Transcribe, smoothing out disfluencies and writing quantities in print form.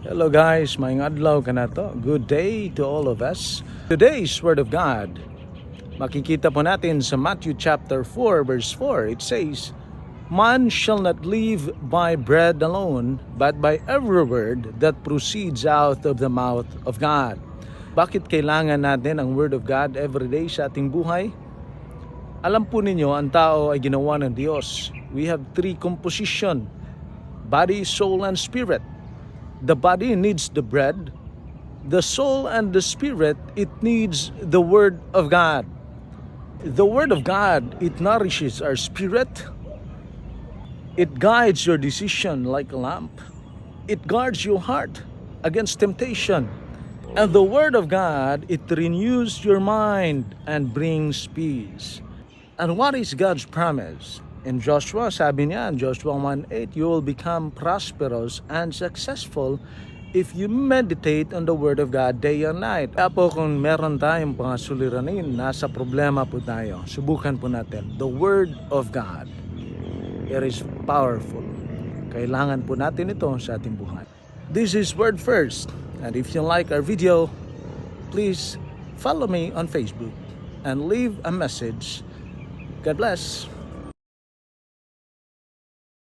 Hello guys, maayong adlaw ka na to. Good day to all of us. Today's Word of God, makikita po natin sa Matthew chapter 4 verse 4. It says, "Man shall not live by bread alone, but by every word that proceeds out of the mouth of God." Bakit kailangan natin ang Word of God every day sa ating buhay? Alam po ninyo, ang tao ay ginawa ng Diyos. We have three composition: body, soul, and spirit. The body needs the bread. The soul and the spirit, it needs the Word of God. The Word of God, it nourishes our spirit. It guides your decision like a lamp. It guards your heart against temptation. And the Word of God, it renews your mind and brings peace. And what is God's promise? In Joshua, sabi niya in Joshua 1:8, you will become prosperous and successful if you meditate on the Word of God day and night. Kaya po kung meron tayong mga suliranin, nasa problema po tayo, subukan po natin. The Word of God, it is powerful. Kailangan po natin ito sa ating buhay. This is Word First. And if you like our video, please follow me on Facebook and leave a message. God bless.